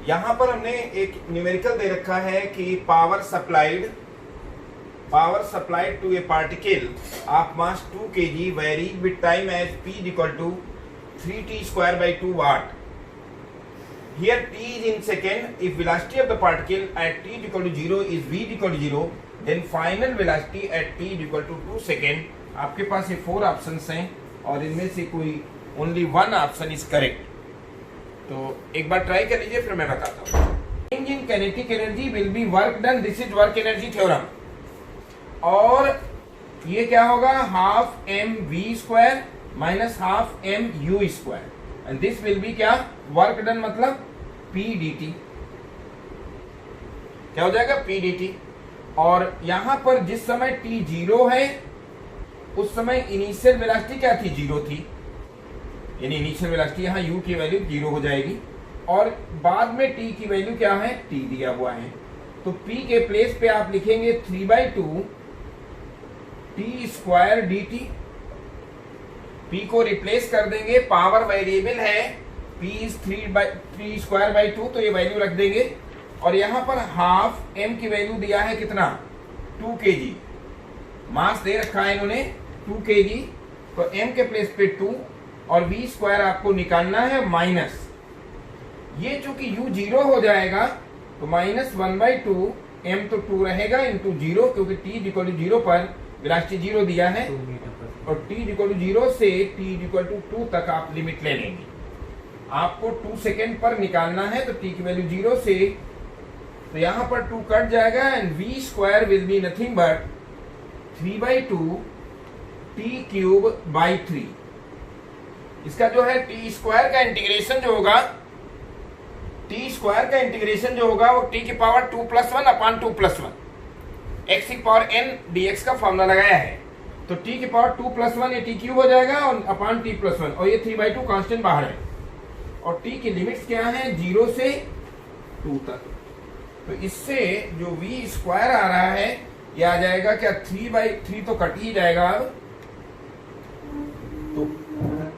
यहां पर हमने एक न्यूमेरिकल दे रखा है कि power supplied to a particle of mass 2 kg varies with time as P is equal to 3t² by 2 watt. Here t is in second. If velocity of the particle at t is equal to 0 is v is equal to 0, then final velocity at t is equal to 2 second. आपके पास ये 4 options हैं और इनमें से कोई only 1 option is correct. तो एक बार try कर लीजिए, फिर मैं बताता हूँ. Change in kinetic energy will be work done. This is work energy theorem. और ये क्या होगा, half M V square minus half M U square, and this will be क्या, वर्क डन मतलब पी डी टी. क्या हो जाएगा, P D T. और यहां पर जिस समय टी 0 है उस समय इनिशियल वेलोसिटी क्या थी, 0 थी. यानी इनिशियल वेलोसिटी यहाँ u की वैल्यू 0 हो जाएगी. और बाद में t की वैल्यू क्या है, t दिया हुआ है. तो p के प्लेस पे आप लिखेंगे 3/2 t² dt. p को रिप्लेस कर देंगे, पावर वेरिएबल है, p इज 3/2 तो ये वैल्यू रख देंगे. और यहां पर हाफ m की वैल्यू दिया है कितना, 2 kg. मास दे रखा है इन्होंने 2 kg. तो m के प्लेस पे 2 और v² आपको निकालना है माइनस. ये चूंकि u 0 हो जाएगा तो -1/2 m तो 2 रहेगा इंटू 0, क्योंकि t इज इक्वल टू 0 पर वेलोसिटी 0 दिया है और t इज इक्वल टू 0 से t इज इक्वल टू 2 तक आप लिमिट ले लेंगे. आपको 2 सेकेंड पर निकालना है तो t की वैल्यू 0 से, तो यहां पर 2 कट जाएगा and v² will be nothing but 3/2 t³ 3. इसका जो है t² का इंटीग्रेशन जो होगा, t² का इंटीग्रेशन जो होगा वो t की पावर 2+1 अपॉन 2+1 x की पावर n dx का फॉर्मूला लगाया है. तो t की पावर 2+1 ये t³ हो जाएगा और अपॉन t+1, और ये 3/2 कांस्टेंट बाहर है. और t की लिमिट्स क्या है, 0 से 2 तक. तो इससे जो v² आ रहा है ये आ जाएगा क्या, 3/3 तो कट ही जाएगा. तो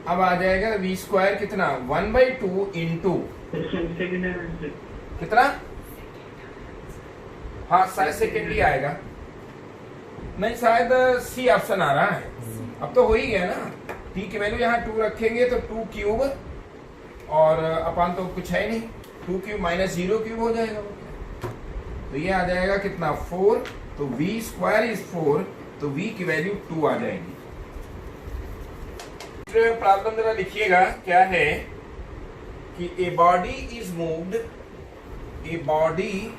अब आ जाएगा v² कितना, 1/2 इंटू कितना, हाँ शायद सेकेंड ही आएगा, नहीं शायद सी ऑप्शन आ रहा है. अब तो हो ही गया ना, t की वैल्यू यहाँ 2 रखेंगे तो 2³ और अपान तो कुछ है नहीं, 2³ माइनस 0³ हो जाएगा. तो ये आ जाएगा कितना, 4. तो v² इज 4, तो v की वैल्यू 2 आ जाएगी. प्रॉब्लम जरा लिखिएगा, क्या है कि a body is moved, a body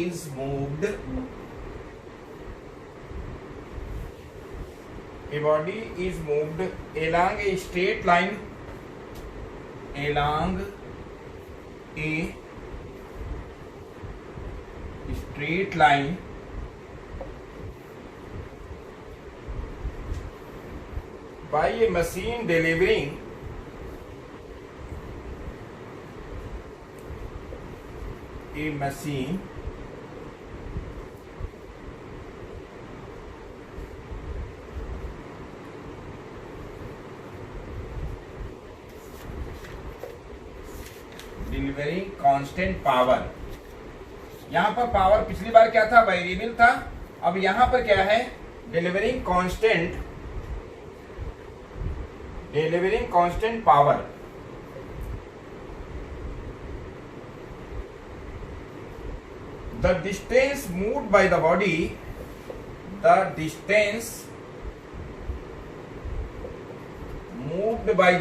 is moved, a body is moved along a straight line, along a straight line by a machine delivering delivering constant power. यहां पर पावर पिछली बार क्या था, वेरिएबल था. अब यहां पर क्या है, delivering constant power. The distance moved by the body, the distance moved by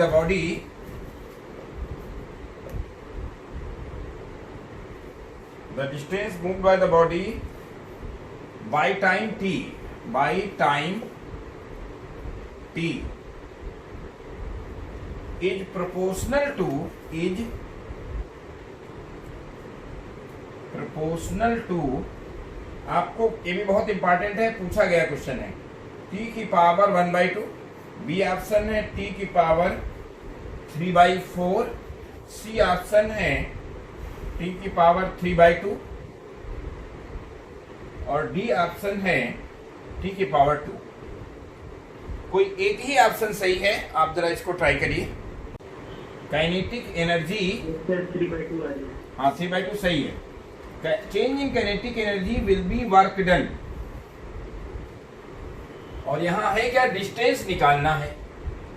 the body by time t is proportional to, आपको ये भी बहुत इंपॉर्टेंट है, पूछा गया क्वेश्चन है, t की पावर 1/2, बी ऑप्शन है t की पावर 3/4, सी ऑप्शन है t की पावर 3/2. और डी ऑप्शन है टी की पावर 2। कोई एक ही ऑप्शन सही है, आप जरा इसको ट्राई करिए। काइनेटिक एनर्जी 3/2 आ रही है। हाँ 3/2 सही है। Change in kinetic energy will be work done, और यहाँ है क्या, डिस्टेंस निकालना है।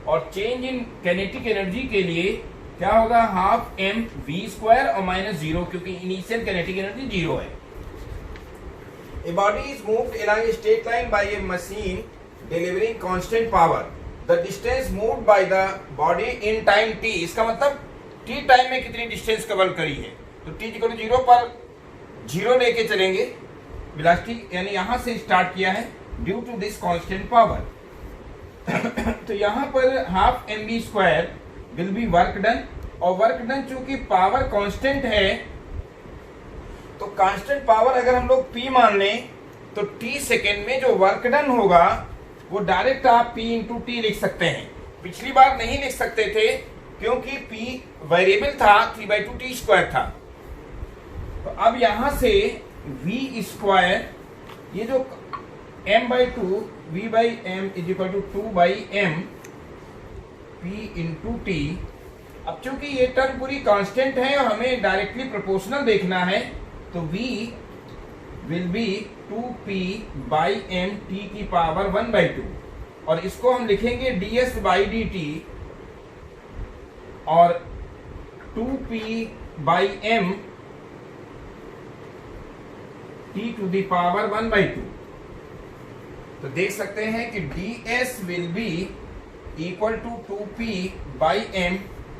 और चेंज इन काइनेटिक एनर्जी के लिए क्या होगा, हाफ एम वी स्क्वायर और माइनस 0, क्योंकि इनिशियल काइनेटिक एनर्जी 0 है। A body is moved along a straight line by a machine delivering constant power. The distance moved by the body in time t, इसका मतलब t time में कितनी distance cover करी है। तो t = 0 पर 0 लेके चलेंगे, वेलोसिटी यानी यहां से स्टार्ट किया है due to this constant power. तो यहां पर half M V square will be work done, और वर्क डन चूंकि पावर कांस्टेंट है, तो कांस्टेंट पावर अगर हम लोग P मान लें तो t सेकेंड में जो वर्क डन होगा वो डायरेक्ट आप P इंटू टी लिख सकते हैं। पिछली बार नहीं लिख सकते थे क्योंकि P वेरिएबल था, 3/2 टी स्क्वायर था। तो अब यहां से v स्क्वायर, ये जो m/2 v/m = 2/m p into T. अब चूंकि ये टर्म पूरी कांस्टेंट है और हमें डायरेक्टली प्रोपोर्शनल देखना है, तो v will be 2p/m t की पावर 1/2, और इसको हम लिखेंगे ds/dt, और 2p/m t to the power 1/2। तो देख सकते हैं कि ds will be equal to 2p/m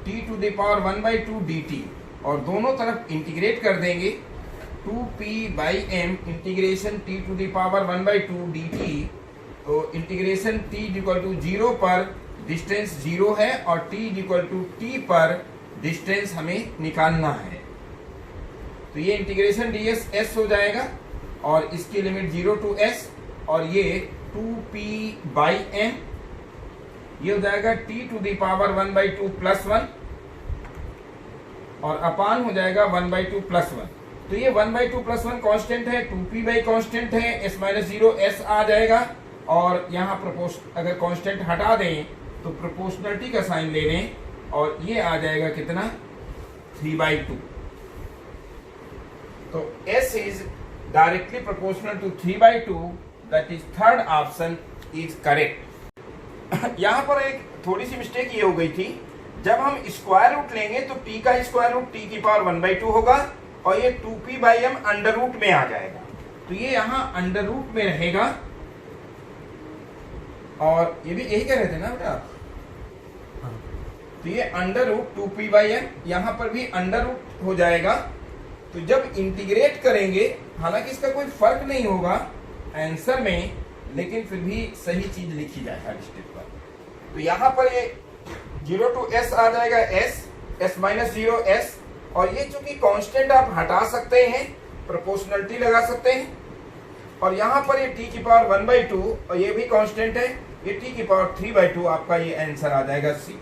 t to the power 1/2 dt, और दोनों तरफ इंटीग्रेट कर देंगे। 2p/m integration t to the power 1/2 dt, तो इंटीग्रेशन t = 0 पर डिस्टेंस 0 है और t = t पर डिस्टेंस हमें निकालना है। तो ये इंटीग्रेशन ds s हो जाएगा, और इसकी लिमिट 0 to s, और ये 2p/m ये हो जाएगा t टू द पावर 1/2 + 1, और अपान हो जाएगा 1/2 + 1। तो ये 1/2 + 1 कांस्टेंट है, 2p कांस्टेंट है, s-0 s आ जाएगा, और यहाँ अगर कांस्टेंट हटा दें तो प्रोपोर्शनलिटी का साइन ले लें, और ये आ जाएगा कितना, 3/2। तो s is directly proportional to 3/2, that is third option is correct. यहाँ पर एक थोड़ी सी मिस्टेक ये हो गई थी, जब हम स्क्वायर रूट लेंगे तो t का स्क्वायर रूट t की पावर 1/2 होगा, और ये 2p/m अंडर रूट में आ जाएगा। तो ये यहाँ अंडर रूट में रहेगा, और ये भी यही कह रहे थे ना बेटा आप? तो ये अंडर रूट 2p/m यहाँ पर भी अंडर रूट हो जाएगा। तो जब इंटीग्रेट करेंगे, हालांकि इसका कोई फर्क नहीं होगा आंसर में, लेकिन फिर भी सही चीज लिखी जाए हर स्टेप पर। तो यहाँ पर ये 0 to s आ जाएगा, s-0 s, और ये चूंकि कांस्टेंट आप हटा सकते हैं, प्रोपोर्शनलिटी लगा सकते हैं, और यहाँ पर ये t की पावर 1/2 और ये भी कांस्टेंट है, ये t की पावर 3/2, आपका ये आंसर आ जाएगा C।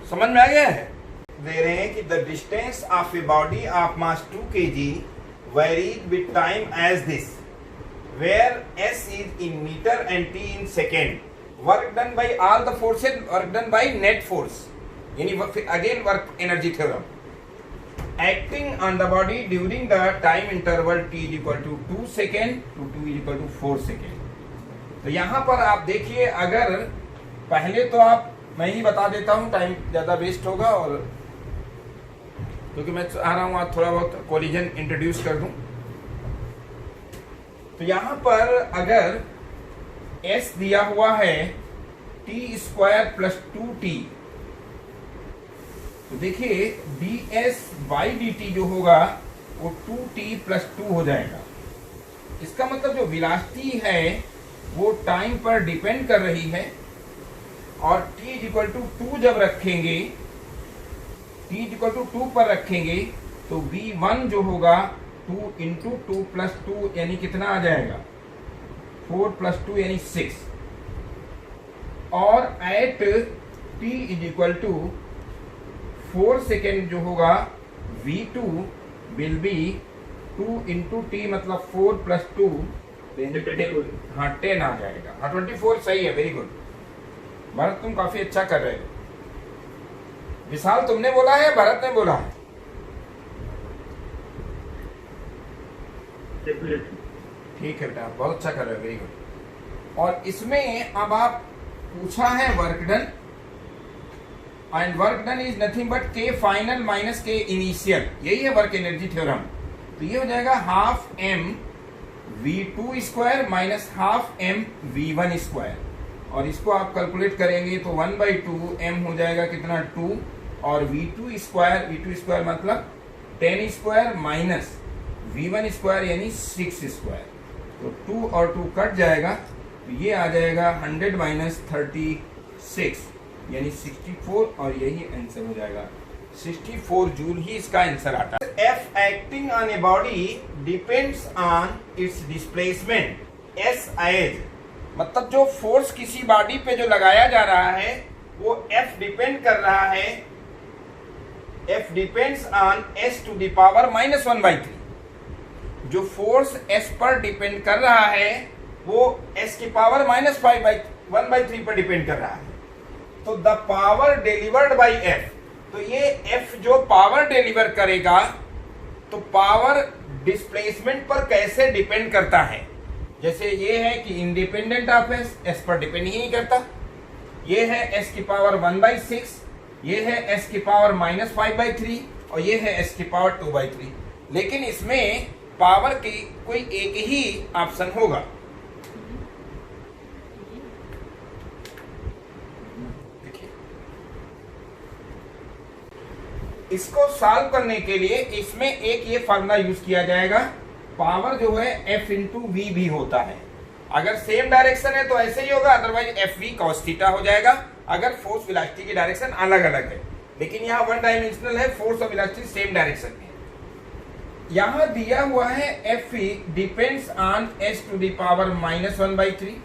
समझ में आ गया है? दे रहे हैं कि the distance of a body of mass 2 kg varies with time as this, where s is in metre and t in second, work done by all the forces, work done by net force, यानी again work energy theorem, acting on the body during the time interval t = 2 second to 2 = 4 second. तो यहाँ पर आप देखिए, अगर पहले तो आप, मैं ही बता देता हूँ, टाइम ज्यादा वेस्ट होगा, और क्योंकि मैं चाह रहा हूँ आज थोड़ा बहुत कोलिजन इंट्रोड्यूस कर दूं। तो यहाँ पर अगर s दिया हुआ है t² + 2t, तो देखिए ds/dt जो होगा वो 2t + 2 हो जाएगा। इसका मतलब जो वेलोसिटी है वो टाइम पर डिपेंड कर रही है, और t = 2 जब रखेंगे, t = 2 पर रखेंगे, तो v1 जो होगा 2 × 2 + 2 यानी कितना आ जाएगा, 4 + 2 यानी 6, और एट t = 4 सेकेंड जो होगा v2 will be 2 into T मतलब 4 प्लस 2, 24। हाँ 10 आ जाएगा। हाँ 24 सही है, वेरी गुड भरत, तुम काफी अच्छा कर रहे हो। विशाल तुमने बोला है, भरत ने बोला है? ठीक है बेटा, बहुत अच्छा कर रहे हो, वेरी गुड। और इसमें अब आप पूछा है work done, and work done is nothing but K final minus K initial, यही है वर्क एनर्जी थ्योरम। तो ये हो जाएगा half M v2 square minus half M v1 square, और इसको आप कैलकुलेट करेंगे तो 1/2 m हो जाएगा कितना 2, और v2 स्क्वायर मतलब 10 स्क्वायर माइनस v1 स्क्वायर यानी 6 स्क्वायर, तो 2 और 2 कट जाएगा, तो ये आ जाएगा 100 माइनस 36 यानी 64, और यही आंसर हो जाएगा 64 जूल ही इसका आंसर आता है। F acting on a body depends on its displacement. S as मतलब जो फोर्स किसी बॉडी पे जो लगाया जा रहा है वो F डिपेंड कर रहा है, F depends on S to the power -1/3। जो फोर्स S पर डिपेंड कर रहा है वो S की पावर -1/3 पर डिपेंड कर रहा है। तो the power delivered by F, तो ये F जो पावर डिलीवर करेगा तो पावर डिस्प्लेसमेंट पर कैसे डिपेंड करता है। जैसे ये है कि इंडिपेंडेंट ऑफ S पर डिपेंड ही नहीं करता। ये है S की पावर 1/6, ये है S की पावर -5/3, और ये है S की पावर 2/3। लेकिन इसमें पावर की कोई एक ही ऑप्शन होगा। इसको सॉल्व करने के लिए इसमें एक ये फार्मूला यूज किया जाएगा, पावर जो है F इंटू वी भी होता है। अगर सेम डायरेक्शन है तो ऐसे ही होगा, अदरवाइज FV cos थीटा हो जाएगा अगर फोर्स वेलोसिटी की डायरेक्शन अलग अलग है। लेकिन यहाँ वन डायमेंशनल है, फोर्स और वेलोसिटी सेम डायरेक्शन में। यहाँ दिया हुआ है FV depends on S to the power -1/3।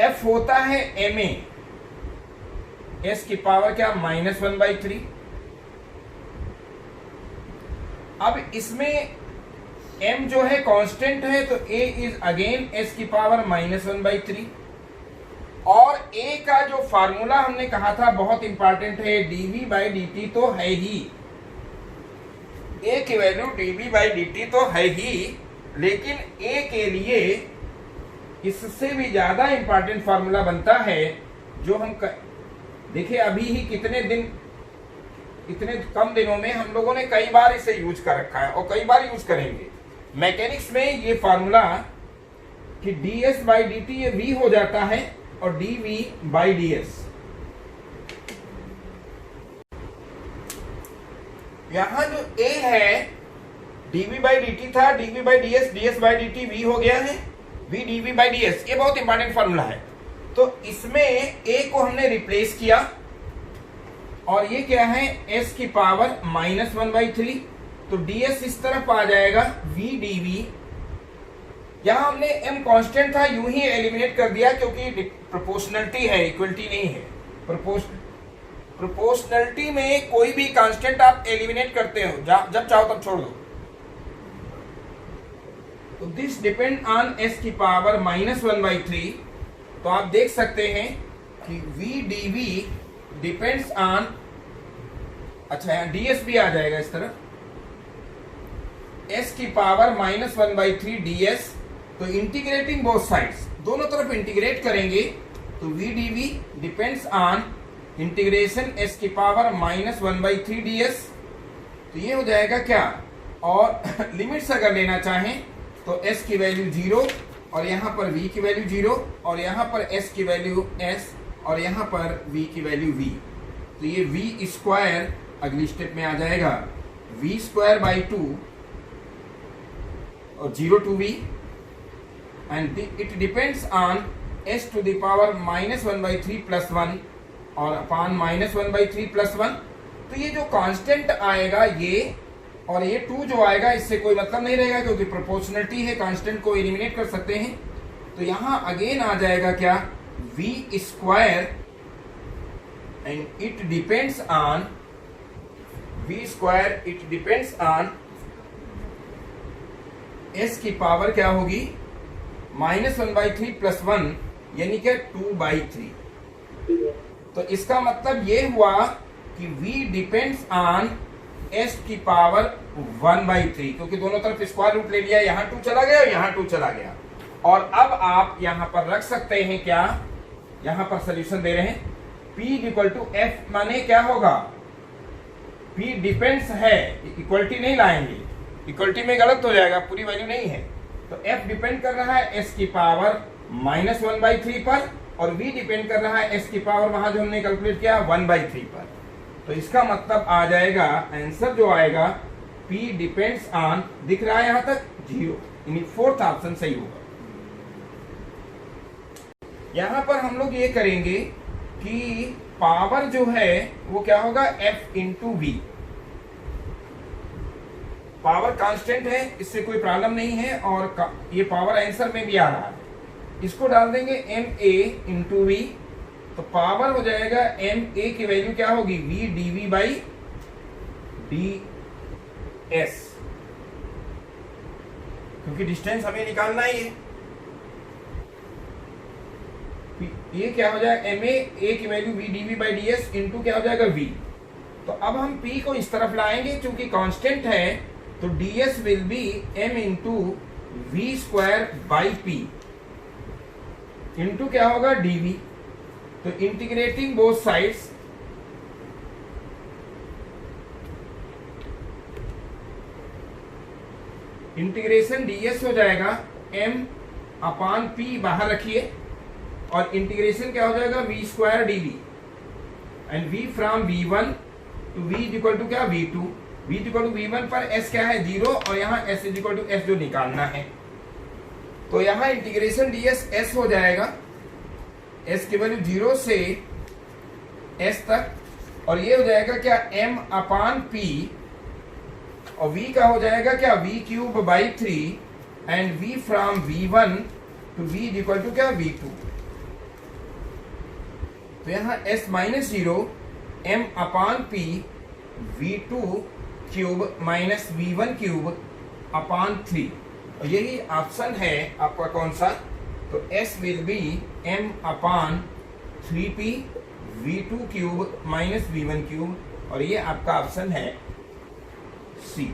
F होता है MA, S की पावर क्या -1/3। अब इसमें m जो है कांस्टेंट है तो a इज अगेन s की पावर -1/3, और a का जो फार्मूला हमने कहा था बहुत इंपॉर्टेंट है, dv/dt तो है ही, a की वैल्यू dv/dt तो है ही, लेकिन a के लिए इससे भी ज्यादा इंपॉर्टेंट फार्मूला बनता है जो हम देखिए अभी ही कितने दिन, इतने कम दिनों में हम लोगों ने कई बार इसे यूज कर रखा है और कई बार यूज करेंगे। मैकेनिक्स में ये फार्मूला कि ds/dt ये v हो जाता है और dv/ds। यहां जो a है dv/dt था, dv/ds, ds/dt v हो गया है, v dv/ds, ये बहुत इंपॉर्टेंट फार्मूला है। तो इसमें a को हमने रिप्लेस किया, और ये क्या है s की पावर -1/3, तो ds इस तरफ आ जाएगा v dv। यहां हमने m कांस्टेंट था यूं ही एलिमिनेट कर दिया क्योंकि प्रोपोर्शनलिटी है, इक्वलिटी नहीं है। प्रोपोर्शनलिटी में कोई भी कांस्टेंट आप एलिमिनेट करते हो, जब चाहो तब छोड़ दो। तो दिस डिपेंड ऑन s की पावर -1/3, तो आप देख सकते हैं कि v dv डिपेंड्स ऑन, अच्छा यहाँ ds भी आ जाएगा इस तरफ, s की पावर -1/3 ds। तो इंटीग्रेटिंग बोथ साइड्स, दोनों तरफ इंटीग्रेट करेंगे तो v dv depends on integration s की पावर -1/3 ds। तो ये हो जाएगा क्या, और लिमिट्स अगर लेना चाहें तो s की वैल्यू 0, और यहाँ पर v की वैल्यू 0, और यहाँ पर s की वैल्यू s, और यहाँ पर v की वैल्यू v। तो ये v स्क्वायर अगली स्टेप में आ जाएगा v²/2 और 0 to v, and it depends on s to the power -1/3 + 1 और अपॉन -1/3 + 1। तो ये जो कांस्टेंट आएगा ये, और ये 2 जो आएगा इससे कोई मतलब नहीं रहेगा क्योंकि प्रोपोर्शनलिटी है, कांस्टेंट को एलिमिनेट कर सकते हैं। तो यहां अगेन आ जाएगा क्या, v², and it depends on v², it depends on S की पावर क्या होगी -1/3 + 1 यानी कि 2/3। तो इसका मतलब ये हुआ कि v डिपेंड्स ऑन s की पावर 1/3, क्योंकि दोनों तरफ स्क्वायर रूट ले लिया, यहां 2 चला गया और यहां 2 चला गया। और अब आप यहां पर रख सकते हैं क्या, यहां पर सोल्यूशन दे रहे हैं p = f, माने क्या होगा p डिपेंड्स है, इक्वलिटी नहीं लाएंगे, इक्वलिटी में गलत हो जाएगा, पूरी वैल्यू नहीं है। तो f डिपेंड कर रहा है s की पावर -1/3 पर, और v डिपेंड कर रहा है s की पावर वहां जो हमने कैलकुलेट किया 1/3 पर। तो इसका मतलब आ जाएगा, आंसर जो आएगा p डिपेंड्स ऑन, दिख रहा है यहां तक 0, यानी फोर्थ ऑप्शन सही होगा। यहां पर हम लोग ये करेंगे कि पावर जो है वो क्या होगा f × v। पावर कांस्टेंट है, इससे कोई प्रॉब्लम नहीं है, और ये पावर आंसर में भी आ रहा है। इसको डाल देंगे ma × v, तो पावर हो जाएगा ma की वैल्यू क्या होगी v dv/ds, क्योंकि डिस्टेंस हमें निकालना ही है। ये क्या हो जाएगा ma, a की वैल्यू v dv/ds इंटू क्या हो जाएगा v। तो अब हम p को इस तरफ लाएंगे, क्योंकि कांस्टेंट है, तो ds will B m × v² p into क्या होगा dv। तो integrating both sides, integration ds हो जाएगा m/p, बाहर रखिए, और इंटीग्रेशन क्या हो जाएगा v² dv, and v from v1 to v = क्या v2। v = v1 पर s क्या है 0, और यहाँ s = s जो निकालना है। तो यहाँ इंटीग्रेशन ds s हो जाएगा, s की वैल्यू 0 से s तक, और ये हो जाएगा क्या m/p, और v का हो जाएगा क्या v³ and v from v1 to v = क्या v2। तो यहाँ s - 0 m/p v2³ - v1³ 3, और यही ऑप्शन है आपका कौन सा, तो s will be m/3p v2³ - v1³, और ये आपका ऑप्शन है सी।